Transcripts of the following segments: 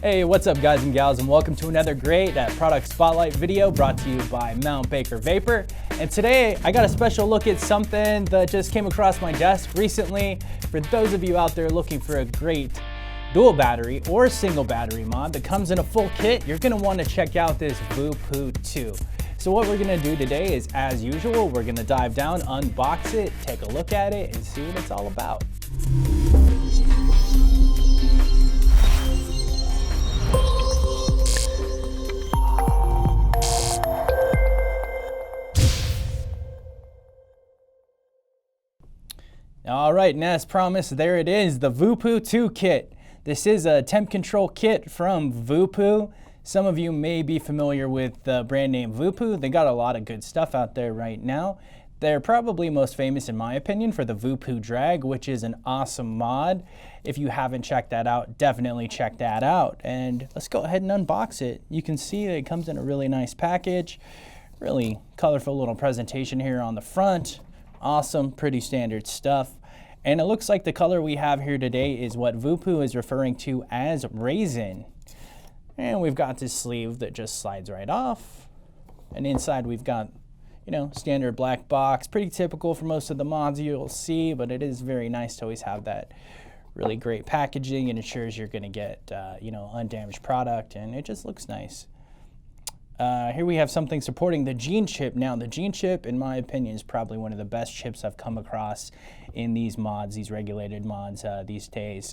Hey, what's up guys and gals, and welcome to another great product spotlight video brought to you by Mount Baker Vapor. And today I got a special look at something that just came across my desk recently. For those of you out there looking for a great dual battery or single battery mod that comes in a full kit, you're gonna wanna check out this Voopoo 2. So what we're gonna do today is, as usual, we're gonna dive down, unbox it, take a look at it, and see what it's all about. All right, and as promised, there it is, the Voopoo 2 kit. This is a temp control kit from Voopoo. Some of you may be familiar with the brand name Voopoo. They got a lot of good stuff out there right now. They're probably most famous, in my opinion, for the Voopoo Drag, which is an awesome mod. If you haven't checked that out, definitely check that out. And let's go ahead and unbox it. You can see that it comes in a really nice package. Really colorful little presentation here on the front. Awesome, pretty standard stuff. And it looks like the color we have here today is what Voopoo is referring to as raisin. And we've got this sleeve that just slides right off. And inside we've got, you know, standard black box, pretty typical for most of the mods you'll see, but it is very nice to always have that really great packaging and ensures you're gonna get, you know, undamaged product, and it just looks nice. Here we have something supporting the gene chip. Now, the gene chip, in my opinion, is probably one of the best chips I've come across in these mods, these regulated mods these days.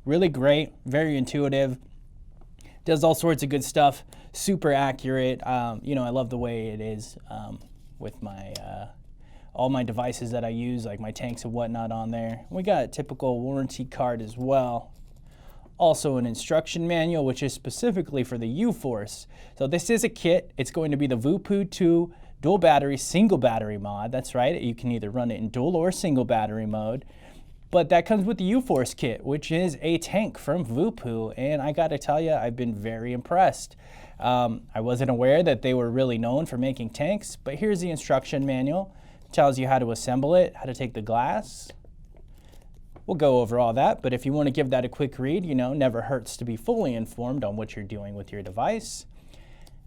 Really great, very intuitive, does all sorts of good stuff, super accurate. You know, I love the way it is with my all my devices that I use, like my tanks and whatnot on there. We got a typical warranty card as well. Also an instruction manual, which is specifically for the U-Force. So this is a kit. It's going to be the Voopoo 2 dual battery, single battery mod. That's right, you can either run it in dual or single battery mode. But that comes with the U-Force kit, which is a tank from Voopoo. And I gotta tell you, I've been very impressed. I wasn't aware that they were really known for making tanks, but here's the instruction manual. It tells you how to assemble it, how to take the glass. We'll go over all that, but if you want to give that a quick read, you know, never hurts to be fully informed on what you're doing with your device.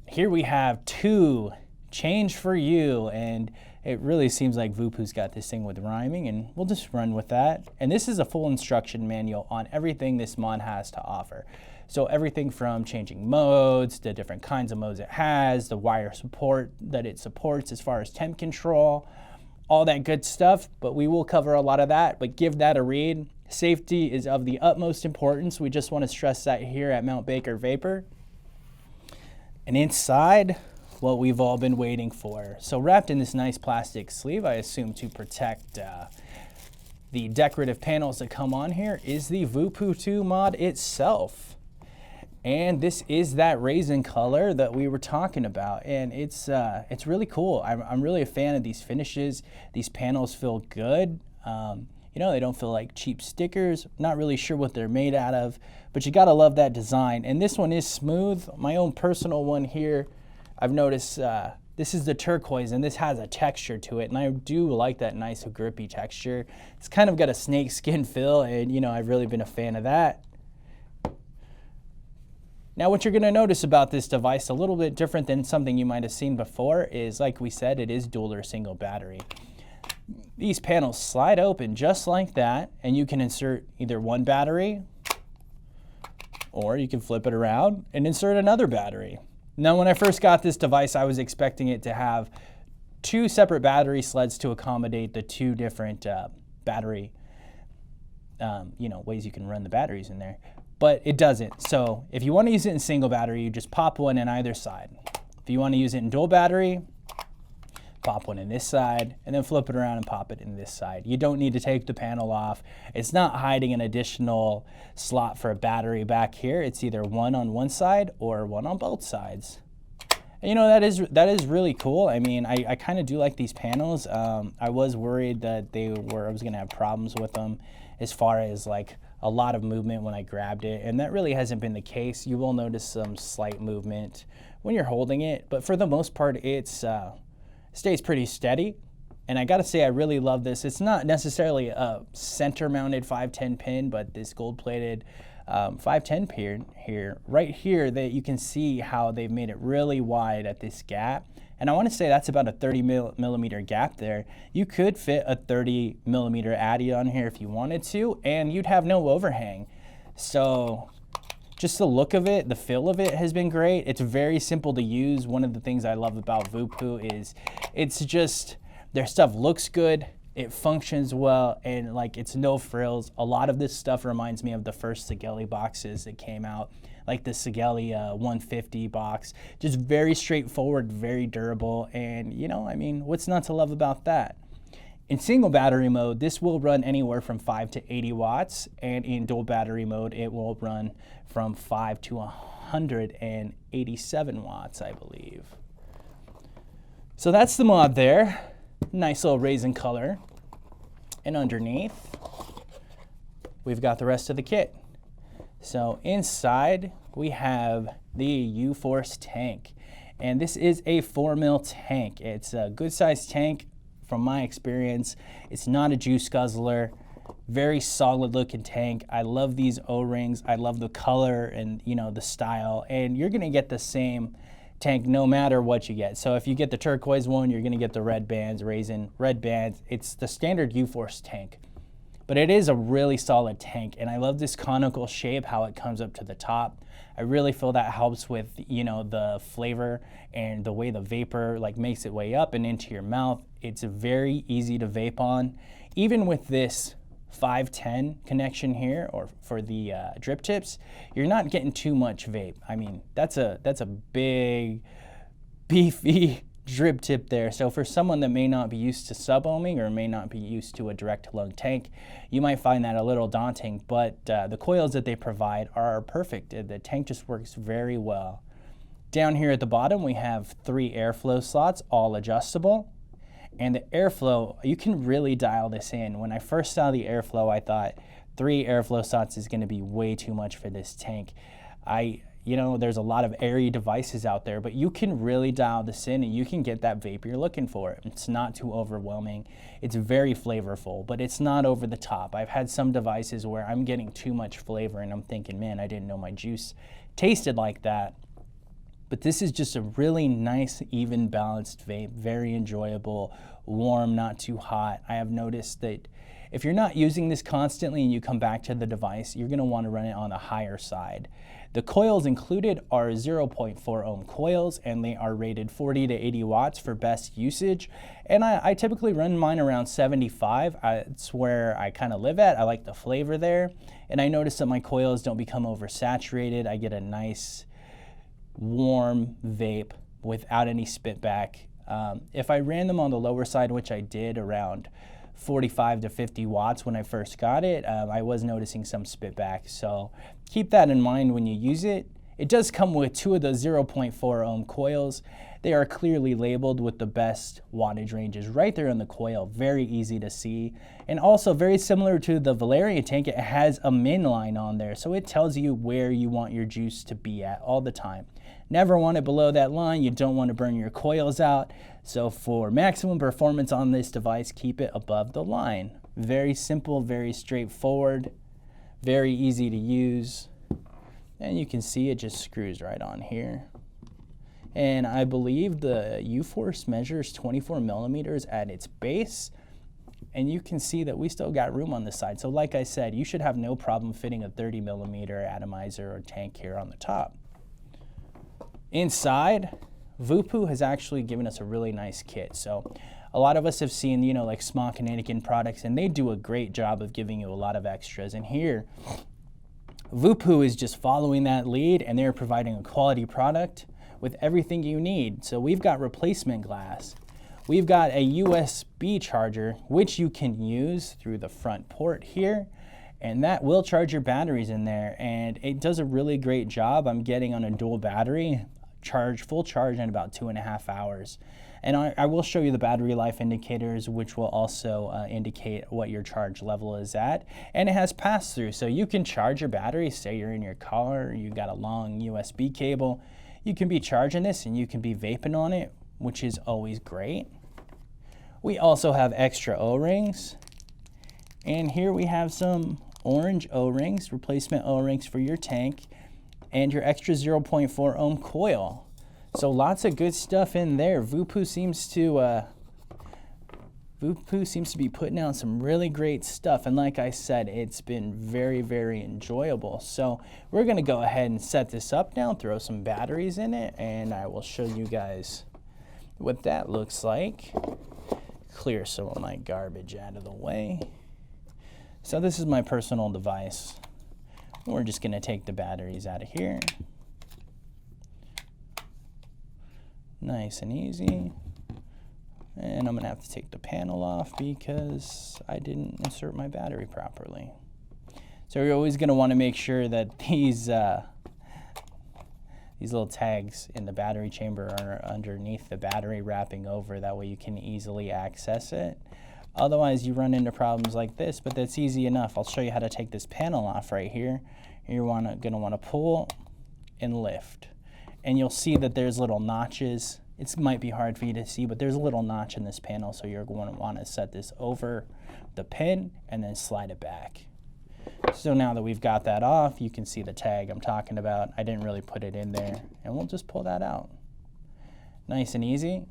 Here we have two, change for you, and it really seems like Voopoo's got this thing with rhyming, and we'll just run with that. And this is a full instruction manual on everything this mod has to offer. So everything from changing modes, the different kinds of modes it has, the wire support that it supports as far as temp control, all that good stuff, but we will cover a lot of that, but give that a read. Safety is of the utmost importance. We just want to stress that here at Mount Baker Vapor. And inside, what we've all been waiting for. So wrapped in this nice plastic sleeve, I assume to protect the decorative panels that come on here, is the Voopoo 2 mod itself. And this is that raisin color that we were talking about, and it's really cool. I'm really a fan of these finishes. These panels feel good. You know, they don't feel like cheap stickers. Not really sure what they're made out of, but you gotta love that design. And this one is smooth. My own personal one here, I've noticed this is the turquoise, and this has a texture to it, and I do like that nice grippy texture. It's kind of got a snake skin feel, and you know, I've really been a fan of that. Now, what you're gonna notice about this device, a little bit different than something you might have seen before, is like we said, it is dual or single battery. These panels slide open just like that, and you can insert either one battery, or you can flip it around and insert another battery. Now, when I first got this device, I was expecting it to have two separate battery sleds to accommodate the two different battery, you know, ways you can run the batteries in there. But it doesn't. So if you want to use it in single battery, you just pop one in either side. If you want to use it in dual battery, pop one in this side, and then flip it around and pop it in this side. You don't need to take the panel off. It's not hiding an additional slot for a battery back here. It's either one on one side or one on both sides. And you know, that is really cool. I mean, I kind of do like these panels. I was worried that I was gonna have problems with them as far as like a lot of movement when I grabbed it, and that really hasn't been the case. You will notice some slight movement when you're holding it, but for the most part, it's stays pretty steady. And I gotta say, I really love this. It's not necessarily a center mounted 510 pin, but this gold plated 510 pin here, right here, that you can see how they've made it really wide at this gap. And I want to say that's about a 30 millimeter gap there. You could fit a 30 millimeter Addy on here if you wanted to, and you'd have no overhang. So just the look of it, the feel of it has been great. It's very simple to use. One of the things I love about Voopoo is it's just, their stuff looks good, it functions well, and like it's no frills. A lot of this stuff reminds me of the first Sigelli boxes that came out, like the Sigelli 150 box. Just very straightforward, very durable, and you know, I mean, what's not to love about that? In single battery mode, this will run anywhere from 5 to 80 watts, and in dual battery mode, it will run from 5 to 187 watts, I believe. So that's the mod there. Nice little raisin color. And underneath, we've got the rest of the kit. So inside, we have the U-Force tank. And this is a 4 mil tank. It's a good sized tank from my experience. It's not a juice guzzler. Very solid looking tank. I love these O-rings. I love the color and, you know, the style. And you're gonna get the same tank no matter what you get. So if you get the turquoise one, you're gonna get the red bands, raisin red bands. It's the standard U-Force tank. But it is a really solid tank, and I love this conical shape, how it comes up to the top. I really feel that helps with, you know, the flavor and the way the vapor like makes its way up and into your mouth. It's very easy to vape on. Even with this 510 connection here, or for the drip tips, you're not getting too much vape. I mean, that's a big, beefy drip tip there. So for someone that may not be used to sub-ohming or may not be used to a direct lung tank, you might find that a little daunting, but the coils that they provide are perfect. The tank just works very well. Down here at the bottom, we have 3 airflow slots, all adjustable. And the airflow, you can really dial this in. When I first saw the airflow, I thought 3 airflow slots is gonna be way too much for this tank. You know, there's a lot of airy devices out there, but you can really dial this in and you can get that vape you're looking for. It's not too overwhelming. It's very flavorful, but it's not over the top. I've had some devices where I'm getting too much flavor and I'm thinking, man, I didn't know my juice tasted like that. But this is just a really nice, even balanced vape, very enjoyable, warm, not too hot. I have noticed that if you're not using this constantly and you come back to the device, you're gonna wanna run it on the higher side. The coils included are 0.4 ohm coils, and they are rated 40 to 80 watts for best usage. And I typically run mine around 75. It's where I kind of live at. I like the flavor there. And I notice that my coils don't become oversaturated. I get a nice, warm vape without any spit back. If I ran them on the lower side, which I did around 45 to 50 watts when I first got it, I was noticing some spit back. So keep that in mind when you use it. It does come with 2 of the 0.4 ohm coils. They are clearly labeled with the best wattage ranges right there on the coil. Very easy to see. And also very similar to the Valerian tank, it has a min line on there. So it tells you where you want your juice to be at all the time. Never want it below that line. You don't want to burn your coils out. So for maximum performance on this device, keep it above the line. Very simple, very straightforward, very easy to use. And you can see it just screws right on here. And I believe the U-Force measures 24 millimeters at its base. And you can see that we still got room on the side. So like I said, you should have no problem fitting a 30 millimeter atomizer or tank here on the top. Inside, Voopoo has actually given us a really nice kit. So a lot of us have seen, you know, like Smock and Anakin products, and they do a great job of giving you a lot of extras. And here, Voopoo is just following that lead, and they're providing a quality product with everything you need. So we've got replacement glass. We've got a USB charger, which you can use through the front port here. And that will charge your batteries in there. And it does a really great job. I'm getting on a dual battery, full charge in about 2.5 hours. And I will show you the battery life indicators, which will also indicate what your charge level is at. And it has pass-through, so you can charge your battery. Say you're in your car, you got a long USB cable. You can be charging this and you can be vaping on it, which is always great. We also have extra O-rings. And here we have some orange O-rings, replacement O-rings for your tank, and your extra 0.4 ohm coil. So lots of good stuff in there. Voopoo seems to be putting out some really great stuff, and like I said, it's been very, very enjoyable. So we're gonna go ahead and set this up now, throw some batteries in it, and I will show you guys what that looks like. Clear some of my garbage out of the way. So this is my personal device. We're just gonna take the batteries out of here. Nice and easy. And I'm gonna have to take the panel off because I didn't insert my battery properly. So you're always gonna wanna make sure that these little tags in the battery chamber are underneath the battery, wrapping over. That way you can easily access it. Otherwise you run into problems like this, but that's easy enough. I'll show you how to take this panel off right here. You're gonna wanna pull and lift. And you'll see that there's little notches. It might be hard for you to see, but there's a little notch in this panel, so you're going to want to set this over the pin and then slide it back. So now that we've got that off, you can see the tag I'm talking about. I didn't really put it in there, and we'll just pull that out. Nice and easy.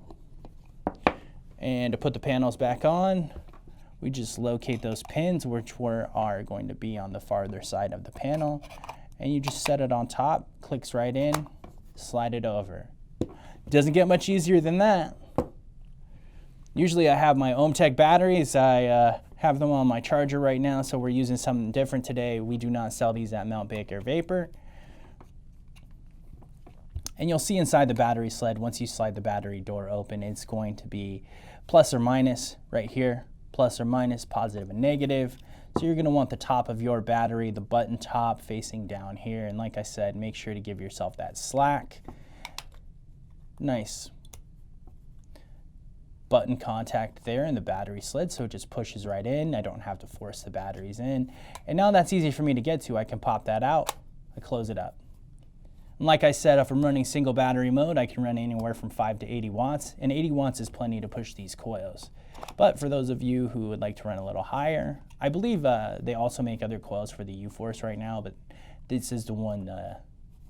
And to put the panels back on, we just locate those pins, which are going to be on the farther side of the panel, and you just set it on top, clicks right in, slide it over. Doesn't get much easier than that. Usually I have my OhmTech batteries. I have them on my charger right now, so we're using something different today. We do not sell these at Mount Baker Vapor. And you'll see inside the battery sled, once you slide the battery door open, it's going to be plus or minus right here, plus or minus, positive and negative. So you're gonna want the top of your battery, the button top, facing down here. And like I said, make sure to give yourself that slack. Nice button contact there in the battery sled, so it just pushes right in. I don't have to force the batteries in. And now that's easy for me to get to. I can pop that out, I close it up. And like I said, if I'm running single battery mode, I can run anywhere from 5 to 80 watts, and 80 watts is plenty to push these coils. But for those of you who would like to run a little higher, I believe they also make other coils for the U-Force right now, but this is the one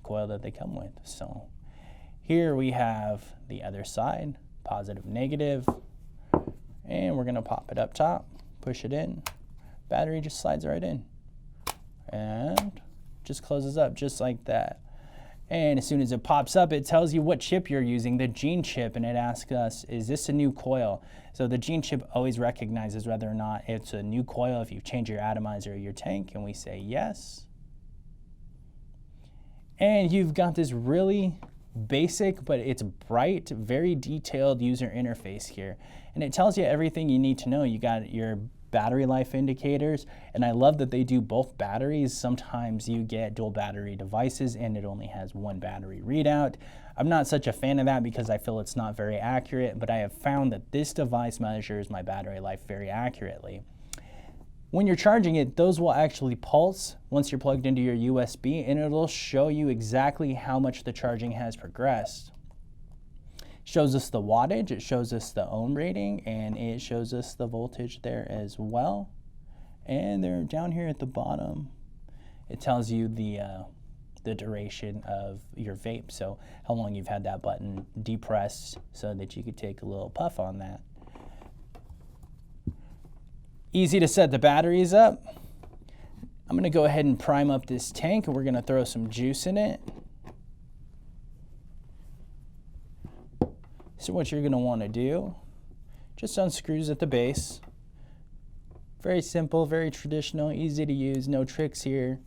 coil that they come with. So here we have the other side, positive, negative, and we're gonna pop it up top, push it in, battery just slides right in, and just closes up just like that. And as soon as it pops up, it tells you what chip you're using, the gene chip, and it asks us, is this a new coil? So the gene chip always recognizes whether or not it's a new coil if you change your atomizer or your tank, and we say yes. And you've got this really basic, but it's bright, very detailed user interface here. And it tells you everything you need to know. You got your battery life indicators, and I love that they do both batteries. Sometimes you get dual battery devices and it only has one battery readout. I'm not such a fan of that because I feel it's not very accurate, but I have found that this device measures my battery life very accurately. When you're charging it, those will actually pulse once you're plugged into your USB, and it'll show you exactly how much the charging has progressed. It shows us the wattage, it shows us the ohm rating, and it shows us the voltage there as well. And they're down here at the bottom. It tells you the duration of your vape, so how long you've had that button depressed so that you could take a little puff on that. Easy to set the batteries up. I'm gonna go ahead and prime up this tank, and we're gonna throw some juice in it. So what you're gonna wanna do, just unscrews at the base. Very simple, very traditional, easy to use, no tricks here.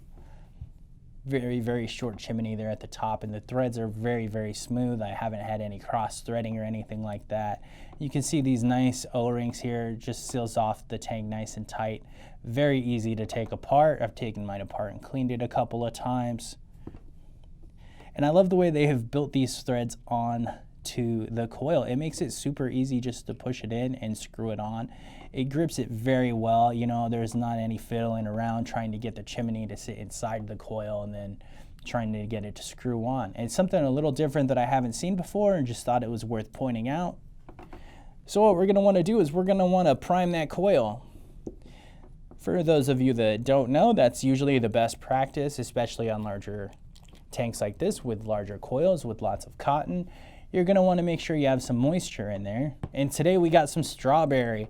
Very, very short chimney there at the top, and the threads are very, very smooth. I haven't had any cross threading or anything like that. You can see these nice O-rings here, just seals off the tank nice and tight. Very easy to take apart. I've taken mine apart and cleaned it a couple of times. And I love the way they have built these threads on to the coil. It makes it super easy just to push it in and screw it on. It grips it very well. You know, there's not any fiddling around trying to get the chimney to sit inside the coil and then trying to get it to screw on. And it's something a little different that I haven't seen before and just thought it was worth pointing out. So what we're gonna wanna do is we're gonna wanna prime that coil. For those of you that don't know, that's usually the best practice, especially on larger tanks like this with larger coils with lots of cotton. You're going to want to make sure you have some moisture in there. And today we got some strawberry.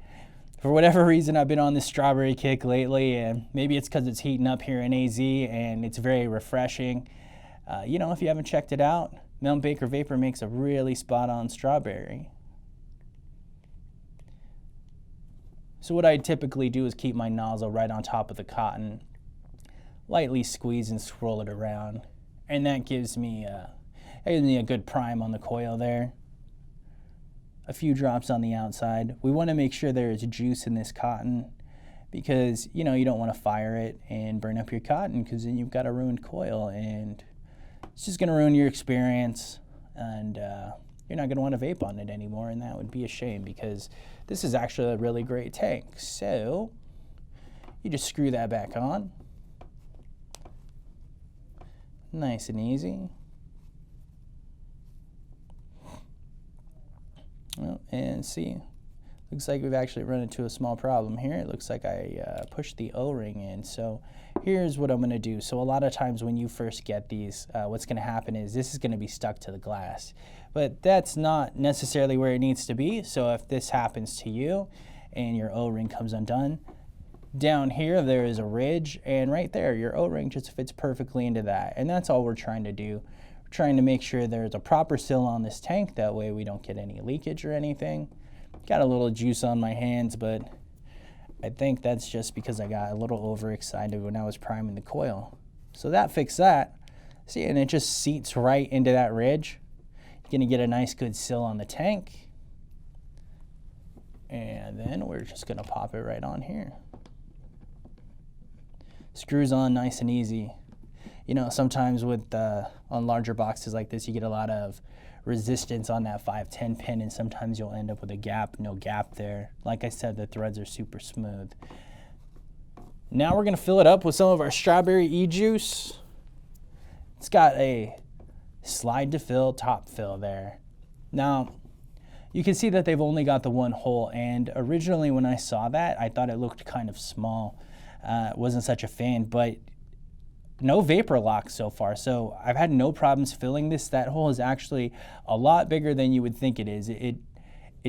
For whatever reason, I've been on this strawberry kick lately, and maybe it's because it's heating up here in AZ and it's very refreshing. You know, if you haven't checked it out, Mount Baker Vapor makes a really spot-on strawberry. So what I typically do is keep my nozzle right on top of the cotton, lightly squeeze and swirl it around, and that gives me a good prime on the coil there. A few drops on the outside. We want to make sure there is juice in this cotton because, you know, you don't want to fire it and burn up your cotton because then you've got a ruined coil and it's just going to ruin your experience, and you're not going to want to vape on it anymore, and that would be a shame because this is actually a really great tank. So you just screw that back on. Nice and easy. Well, and see, looks like we've actually run into a small problem here. It looks like I pushed the O-ring in. So here's what I'm going to do. So a lot of times when you first get these, what's going to happen is this is going to be stuck to the glass. But that's not necessarily where it needs to be. So if this happens to you and your O-ring comes undone, down here there is a ridge, and right there your O-ring just fits perfectly into that. And that's all we're trying to do. Trying to make sure there's a proper seal on this tank, that way we don't get any leakage or anything. Got a little juice on my hands, but I think that's just because I got a little overexcited when I was priming the coil. So that fixed that. See, and it just seats right into that ridge. You're gonna get a nice good seal on the tank. And then we're just gonna pop it right on here. Screws on nice and easy. You know, sometimes with on larger boxes like this, you get a lot of resistance on that 510 pin, and sometimes you'll end up with a gap, no gap there. Like I said, the threads are super smooth. Now we're gonna fill it up with some of our strawberry e-juice. It's got a slide to fill, top fill there. Now, you can see that they've only got the one hole, and originally when I saw that, I thought it looked kind of small. Wasn't such a fan, but no vapor lock so far, so I've had no problems filling this. That hole is actually a lot bigger than you would think it is. It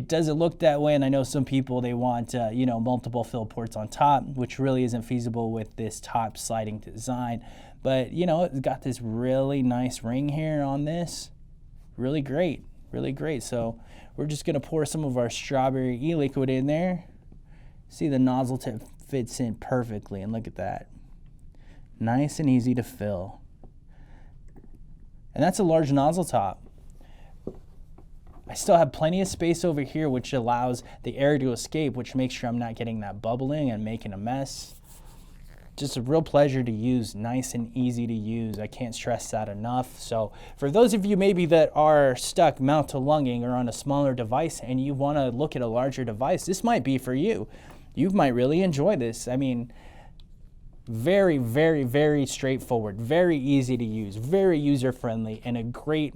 doesn't look that way, and I know some people, they want you know, multiple fill ports on top, which really isn't feasible with this top sliding design. But you know, it's got this really nice ring here on this. Really great, really great. So we're just gonna pour some of our strawberry e-liquid in there. See, the nozzle tip fits in perfectly, and look at that. Nice and easy to fill. And that's a large nozzle top. I still have plenty of space over here, which allows the air to escape, which makes sure I'm not getting that bubbling and making a mess. Just a real pleasure to use, nice and easy to use. I can't stress that enough. So for those of you maybe that are stuck mouth to lunging or on a smaller device and you want to look at a larger device, this might be for you. You might really enjoy this. I mean, very, very, very straightforward, very easy to use, very user-friendly, and a great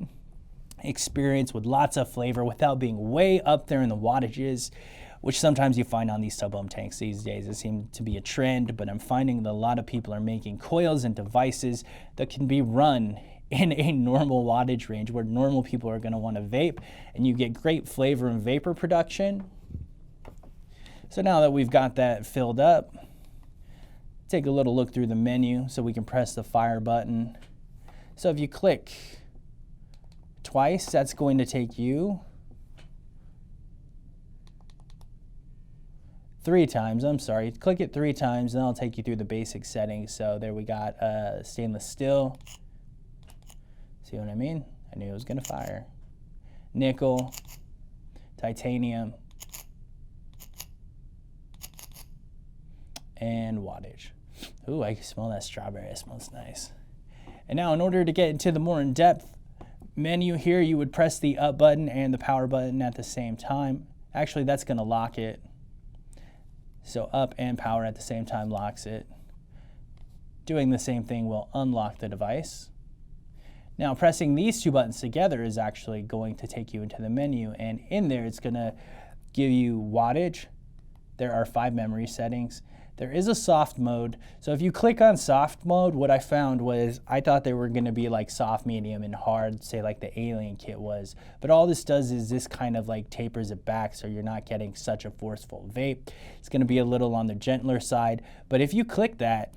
experience with lots of flavor without being way up there in the wattages, which sometimes you find on these sub-ohm tanks these days. It seems to be a trend, but I'm finding that a lot of people are making coils and devices that can be run in a normal wattage range where normal people are going to want to vape, and you get great flavor and vapor production. So now that we've got that filled up, take a little look through the menu so we can press the fire button. So if you click twice, that's going to take you 3 times. I'm sorry, click it 3 times and that'll take you through the basic settings. So there we got stainless steel. See what I mean? I knew it was gonna fire. Nickel, titanium, and wattage. Ooh, I can smell that strawberry, it smells nice. And now in order to get into the more in-depth menu here, you would press the up button and the power button at the same time. Actually, that's gonna lock it. So up and power at the same time locks it. Doing the same thing will unlock the device. Now pressing these 2 buttons together is actually going to take you into the menu, and in there it's gonna give you wattage. There are 5 memory settings. There is a soft mode. So if you click on soft mode, what I found was I thought they were gonna be like soft, medium, and hard, say like the Alien kit was. But all this does is this kind of like tapers it back so you're not getting such a forceful vape. It's gonna be a little on the gentler side. But if you click that,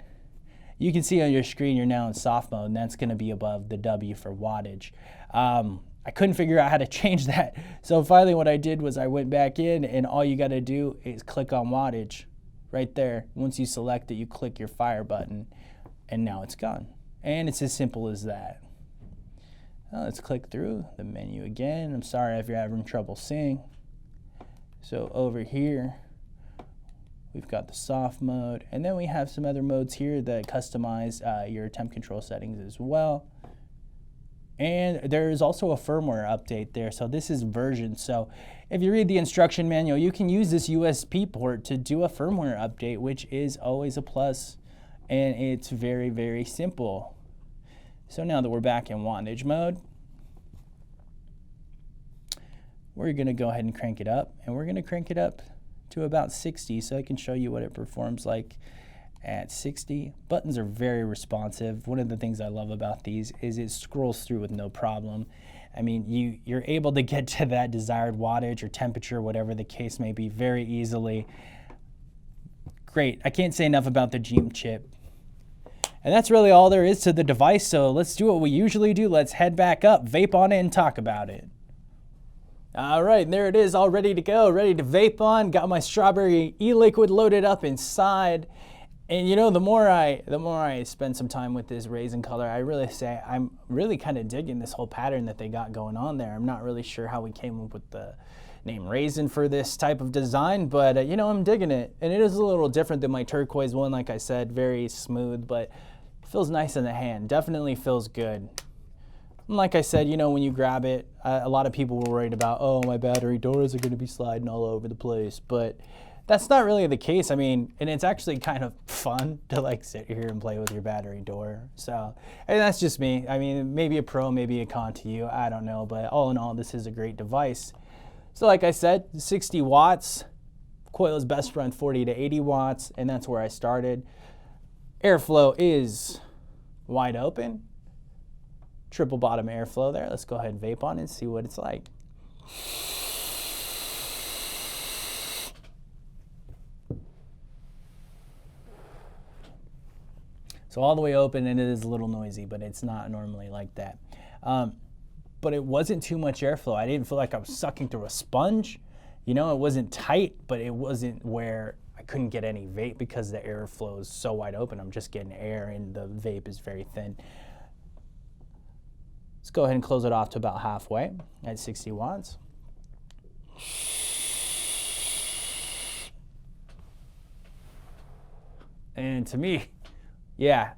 you can see on your screen you're now in soft mode, and that's gonna be above the W for wattage. I couldn't figure out how to change that. So finally what I did was I went back in, and all you gotta do is click on wattage right there. Once you select it, you click your fire button, and now it's gone. And it's as simple as that. Now let's click through the menu again. I'm sorry if you're having trouble seeing. So over here, we've got the soft mode, and then we have some other modes here that customize your temp control settings as well. And there is also a firmware update there. So this is version. So if you read the instruction manual, you can use this USB port to do a firmware update, which is always a plus. And it's very, very simple. So now that we're back in wattage mode, we're gonna go ahead and crank it up. And we're gonna crank it up to about 60 so I can show you what it performs like at 60. Buttons are very responsive. One of the things I love about these is it scrolls through with no problem. I mean, you're able to get to that desired wattage or temperature, whatever the case may be, very easily. Great. I can't say enough about the Geem chip. And that's really all there is to the device, so let's do what we usually do. Let's head back up, vape on it, and talk about it. All right, there it is, all ready to go, ready to vape on. Got my Stawberry e-liquid loaded up inside. And you know, the more I spend some time with this raisin color, I really say I'm really kind of digging this whole pattern that they got going on there. I'm not really sure how we came up with the name raisin for this type of design, but you know, I'm digging it. And it is a little different than my turquoise one, like I said, very smooth, but it feels nice in the hand. Definitely feels good. And like I said, you know, when you grab it, a lot of people were worried about, oh, my battery doors are going to be sliding all over the place, but that's not really the case. I mean, and it's actually kind of fun to like sit here and play with your battery door. So, and that's just me. I mean, maybe a pro, maybe a con to you. I don't know. But all in all, this is a great device. So like I said, 60 watts. Coil is best run 40 to 80 watts. And that's where I started. Airflow is wide open. Triple bottom airflow there. Let's go ahead and vape on it and see what it's like. So all the way open, and it is a little noisy, but it's not normally like that. But it wasn't too much airflow. I didn't feel like I was sucking through a sponge. You know, it wasn't tight, but it wasn't where I couldn't get any vape because the airflow is so wide open. I'm just getting air, and the vape is very thin. Let's go ahead and close it off to about halfway at 60 watts. And to me, yeah,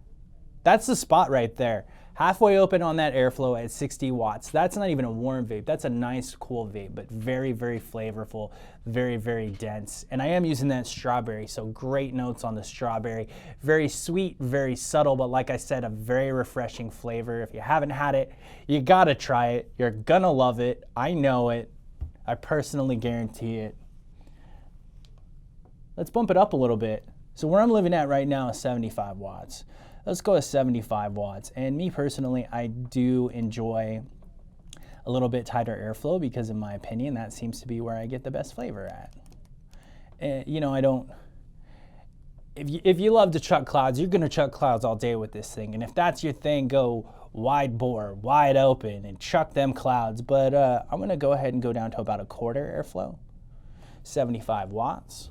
that's the spot right there. Halfway open on that airflow at 60 watts. That's not even a warm vape. That's a nice, cool vape, but very, very flavorful, very, very dense. And I am using that Stawberry, so great notes on the Stawberry. Very sweet, very subtle, but like I said, a very refreshing flavor. If you haven't had it, you gotta try it. You're gonna love it. I know it. I personally guarantee it. Let's bump it up a little bit. So where I'm living at right now is 75 watts. Let's go with 75 watts. And me personally, I do enjoy a little bit tighter airflow because in my opinion, that seems to be where I get the best flavor at. And, you know, I don't, if you love to chuck clouds, you're gonna chuck clouds all day with this thing. And if that's your thing, go wide bore, wide open and chuck them clouds. But I'm gonna go ahead and go down to about a quarter airflow, 75 watts.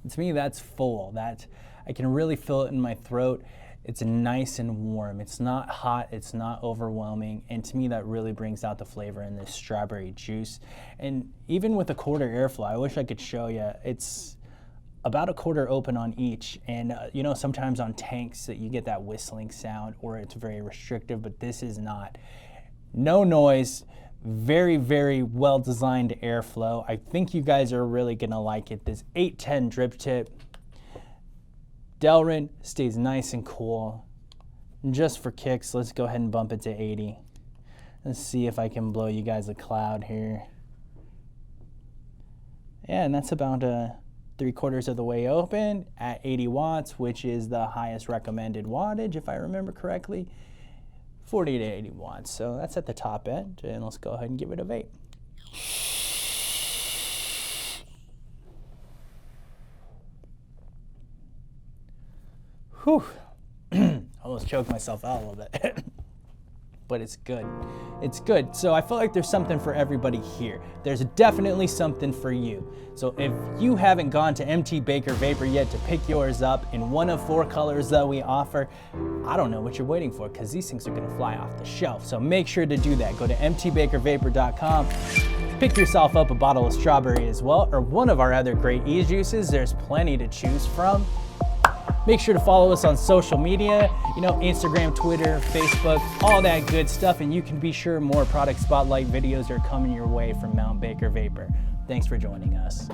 And to me, that's full. I can really feel it in my throat. It's nice and warm. It's not hot, it's not overwhelming. And to me, that really brings out the flavor in this strawberry juice. And even with a quarter airflow, I wish I could show you, it's about a quarter open on each. And you know, sometimes on tanks that you get that whistling sound or it's very restrictive, but this is not. No noise. Very, very well designed airflow. I think you guys are really gonna like it. This 810 drip tip. Delrin stays nice and cool. And just for kicks, let's go ahead and bump it to 80. Let's see if I can blow you guys a cloud here. Yeah, and that's about 3/4 of the way open at 80 watts, which is the highest recommended wattage, if I remember correctly. 40 to 80 watts, so that's at the top end, and let's go ahead and give it a vape. Whew, almost choked myself out a little bit. But it's good. It's good. So I feel like there's something for everybody here. There's definitely something for you. So if you haven't gone to MT Baker Vapor yet to pick yours up in one of 4 colors that we offer, I don't know what you're waiting for, because these things are gonna fly off the shelf. So make sure to do that. Go to mtbakervapor.com. Pick yourself up a bottle of Stawberry as well, or one of our other great e-juices. There's plenty to choose from. Make sure to follow us on social media, Instagram, Twitter, Facebook, all that good stuff, and you can be sure more product spotlight videos are coming your way from Mount Baker Vapor. Thanks for joining us.